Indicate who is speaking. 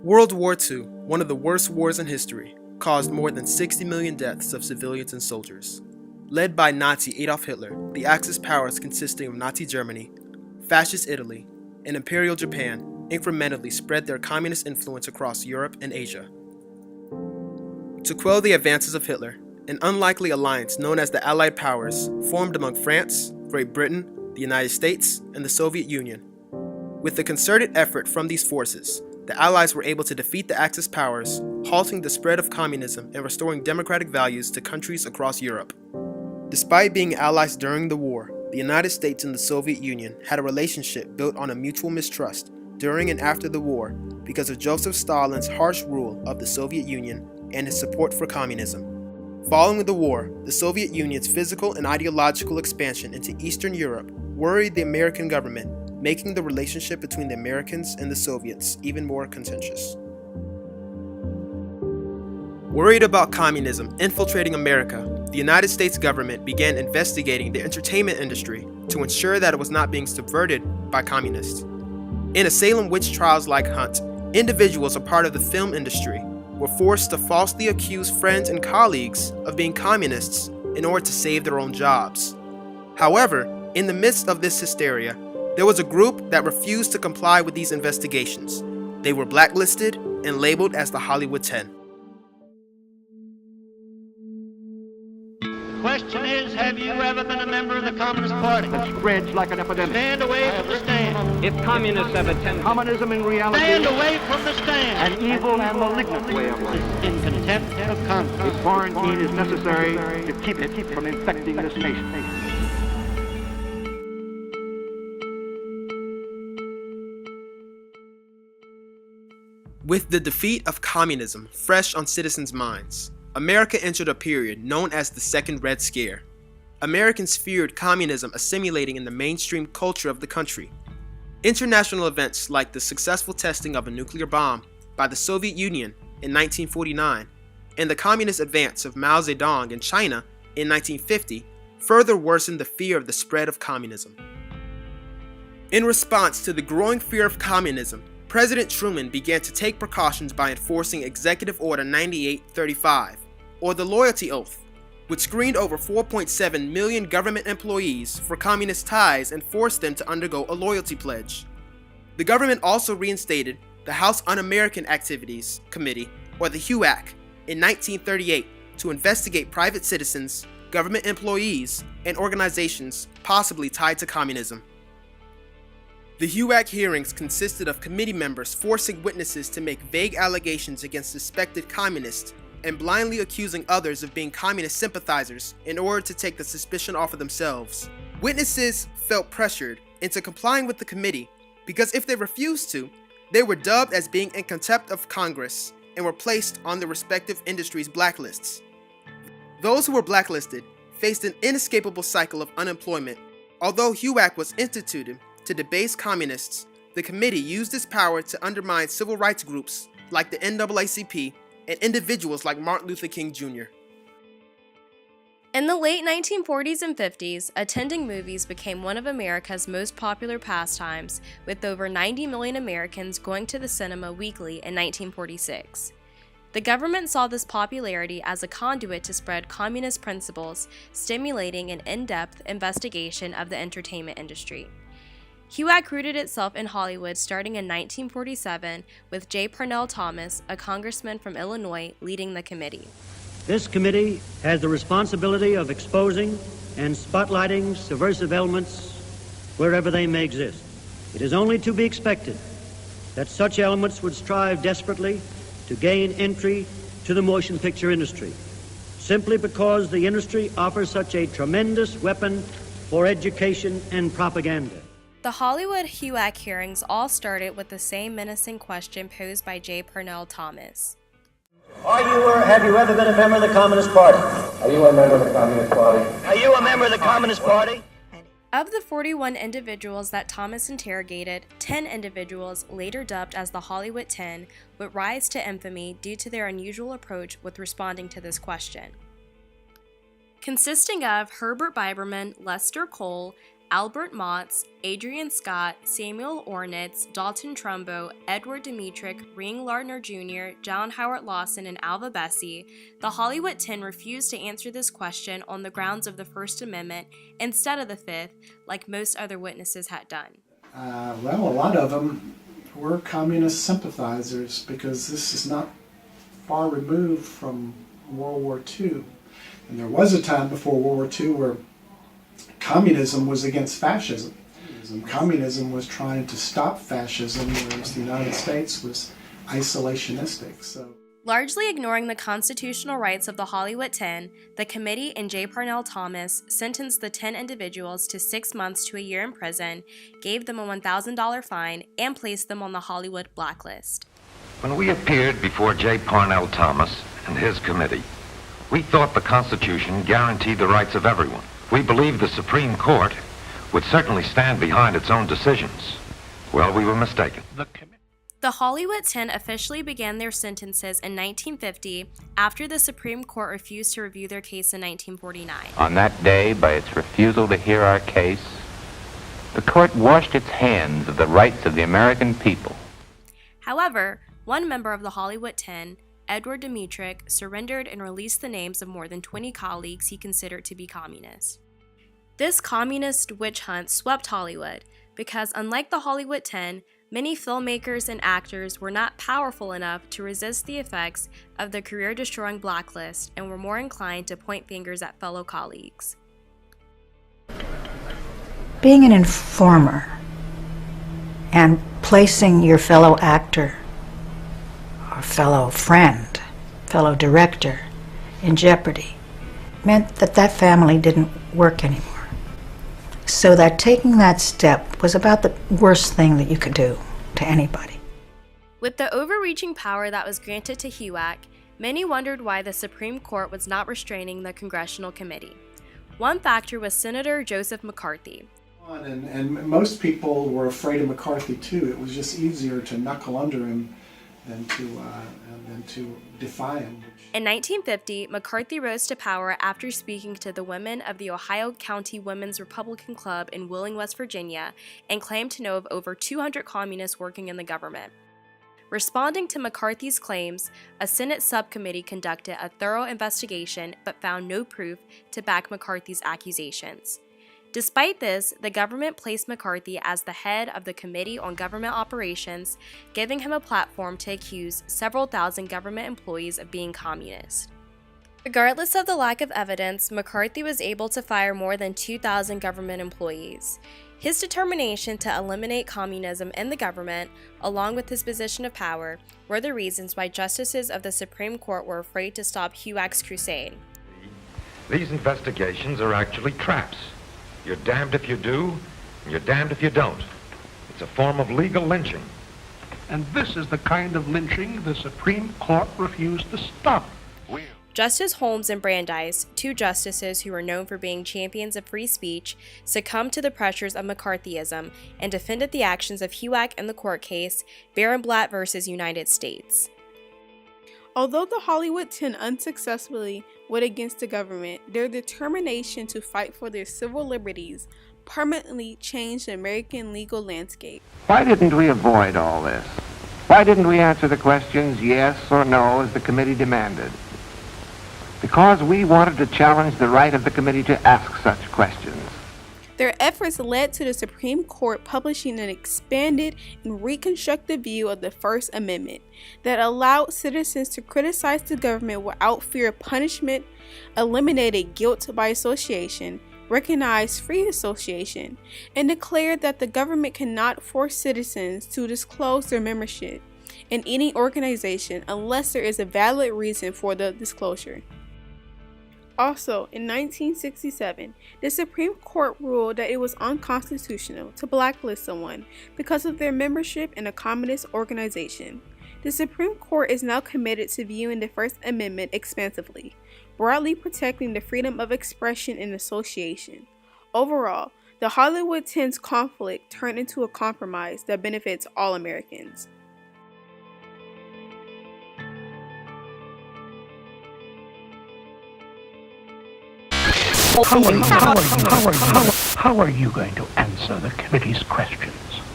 Speaker 1: World War II, one of the worst wars in history, caused more than 60 million deaths of civilians and soldiers. Led by Nazi Adolf Hitler, the Axis powers consisting of Nazi Germany, Fascist Italy, and Imperial Japan incrementally spread their communist influence across Europe and Asia. To quell the advances of Hitler, an unlikely alliance known as the Allied Powers formed among France, Great Britain, the United States, and the Soviet Union. With the concerted effort from these forces, the Allies were able to defeat the Axis powers, halting the spread of communism and restoring democratic values to countries across Europe. Despite being allies during the war, the United States and the Soviet Union had a relationship built on a mutual mistrust during and after the war because of Joseph Stalin's harsh rule of the Soviet Union and his support for communism. Following the war, the Soviet Union's physical and ideological expansion into Eastern Europe worried the American government, making the relationship between the Americans and the Soviets even more contentious. Worried about communism infiltrating America, the United States government began investigating the entertainment industry to ensure that it was not being subverted by communists. In a Salem witch trials-like hunt, individuals a part of the film industry were forced to falsely accuse friends and colleagues of being communists in order to save their own jobs. However, in the midst of this hysteria, there was a group that refused to comply with these investigations. They were blacklisted and labeled as the Hollywood 10.
Speaker 2: Question is, have you ever been a member of the Communist Party?
Speaker 3: That spreads like an epidemic.
Speaker 2: Stand away from the stand.
Speaker 4: If communists have attended
Speaker 3: Communism in reality
Speaker 2: Stand away from the stand.
Speaker 3: an evil and malignant way of life.
Speaker 2: In contempt of
Speaker 3: A
Speaker 2: Congress.
Speaker 3: quarantine is necessary to keep it from infecting this nation.
Speaker 1: With the defeat of communism fresh on citizens' minds, America entered a period known as the Second Red Scare. Americans feared communism assimilating in the mainstream culture of the country. International events like the successful testing of a nuclear bomb by the Soviet Union in 1949 and the communist advance of Mao Zedong in China in 1950 further worsened the fear of the spread of communism. In response to the growing fear of communism, President Truman began to take precautions by enforcing Executive Order 9835, or the Loyalty Oath, which screened over 4.7 million government employees for communist ties and forced them to undergo a loyalty pledge. The government also reinstated the House Un-American Activities Committee, or the HUAC, in 1938 to investigate private citizens, government employees, and organizations possibly tied to communism. The HUAC hearings consisted of committee members forcing witnesses to make vague allegations against suspected communists and blindly accusing others of being communist sympathizers in order to take the suspicion off of themselves. Witnesses felt pressured into complying with the committee because if they refused to, they were dubbed as being in contempt of Congress and were placed on the respective industries' blacklists. Those who were blacklisted faced an inescapable cycle of unemployment. Although HUAC was instituted to debase communists, the committee used its power to undermine civil rights groups like the NAACP and individuals like Martin Luther King Jr.
Speaker 5: In the late 1940s and 50s, attending movies became one of America's most popular pastimes, with over 90 million Americans going to the cinema weekly in 1946. The government saw this popularity as a conduit to spread communist principles, stimulating an in-depth investigation of the entertainment industry. HUAC rooted itself in Hollywood starting in 1947, with J. Parnell Thomas, a congressman from Illinois, leading the committee.
Speaker 6: This committee has the responsibility of exposing and spotlighting subversive elements wherever they may exist. It is only to be expected that such elements would strive desperately to gain entry to the motion picture industry, simply because the industry offers such a tremendous weapon for education and propaganda.
Speaker 5: The Hollywood HUAC hearings all started with the same menacing question posed by J. Parnell Thomas.
Speaker 7: Are you or have you ever been a member of the Communist Party?
Speaker 8: Are you a member of the Communist Party?
Speaker 7: Are you a member of the Communist Party?
Speaker 5: Of the 41 individuals that Thomas interrogated, 10 individuals, later dubbed as the Hollywood 10, would rise to infamy due to their unusual approach with responding to this question. Consisting of Herbert Biberman, Lester Cole, Albert Motz, Adrian Scott, Samuel Ornitz, Dalton Trumbo, Edward Dmytryk, Ring Lardner Jr., John Howard Lawson, and Alva Bessie, the Hollywood 10 refused to answer this question on the grounds of the First Amendment instead of the Fifth, like most other witnesses had done.
Speaker 4: Well, a lot of them were communist sympathizers because this is not far removed from World War II. And there was a time before World War II where communism was against fascism. Communism was trying to stop fascism, whereas the United States was isolationistic.
Speaker 5: Largely ignoring the constitutional rights of the Hollywood 10, the committee and J. Parnell Thomas sentenced the 10 individuals to 6 months to a year in prison, gave them a $1,000 fine, and placed them on the Hollywood blacklist.
Speaker 9: When we appeared before J. Parnell Thomas and his committee, we thought the Constitution guaranteed the rights of everyone. We believed the Supreme Court would certainly stand behind its own decisions. Well, we were mistaken.
Speaker 5: The Hollywood 10 officially began their sentences in 1950 after the Supreme Court refused to review their case in 1949.
Speaker 10: On that day, by its refusal to hear our case, the court washed its hands of the rights of the American people.
Speaker 5: However, one member of the Hollywood 10, Edward Dmytryk, surrendered and released the names of more than 20 colleagues he considered to be communists. This communist witch hunt swept Hollywood because, unlike the Hollywood 10, many filmmakers and actors were not powerful enough to resist the effects of the career-destroying blacklist and were more inclined to point fingers at fellow colleagues.
Speaker 11: Being an informer and placing your fellow actor or fellow friend, fellow director in jeopardy meant that that family didn't work anymore. So that taking that step was about the worst thing that you could do to anybody.
Speaker 5: With the overreaching power that was granted to HUAC, many wondered why the Supreme Court was not restraining the Congressional Committee. One factor was Senator Joseph McCarthy.
Speaker 4: And most people were afraid of McCarthy too. It was just easier to knuckle under him than to defy him.
Speaker 5: In 1950, McCarthy rose to power after speaking to the women of the Ohio County Women's Republican Club in Wheeling, West Virginia, and claimed to know of over 200 communists working in the government. Responding to McCarthy's claims, a Senate subcommittee conducted a thorough investigation but found no proof to back McCarthy's accusations. Despite this, the government placed McCarthy as the head of the Committee on Government Operations, giving him a platform to accuse several thousand government employees of being communist. Regardless of the lack of evidence, McCarthy was able to fire more than 2,000 government employees. His determination to eliminate communism in the government, along with his position of power, were the reasons why justices of the Supreme Court were afraid to stop HUAC's crusade.
Speaker 9: These investigations are actually traps. You're damned if you do, and you're damned if you don't. It's a form of legal lynching.
Speaker 3: And this is the kind of lynching the Supreme Court refused to stop.
Speaker 5: Justice Holmes and Brandeis, two justices who were known for being champions of free speech, succumbed to the pressures of McCarthyism and defended the actions of HUAC in the court case Barenblatt v. United States.
Speaker 12: Although the Hollywood 10 unsuccessfully went against the government, their determination to fight for their civil liberties permanently changed the American legal landscape.
Speaker 10: Why didn't we avoid all this? Why didn't we answer the questions yes or no as the committee demanded? Because we wanted to challenge the right of the committee to ask such questions.
Speaker 12: Their efforts led to the Supreme Court publishing an expanded and reconstructed view of the First Amendment that allowed citizens to criticize the government without fear of punishment, eliminated guilt by association, recognized free association, and declared that the government cannot force citizens to disclose their membership in any organization unless there is a valid reason for the disclosure. Also, in 1967, the Supreme Court ruled that it was unconstitutional to blacklist someone because of their membership in a communist organization. The Supreme Court is now committed to viewing the First Amendment expansively, broadly protecting the freedom of expression and association. Overall, the Hollywood 10's conflict turned into a compromise that benefits all Americans.
Speaker 3: Howard. How are you going to answer the committee's questions?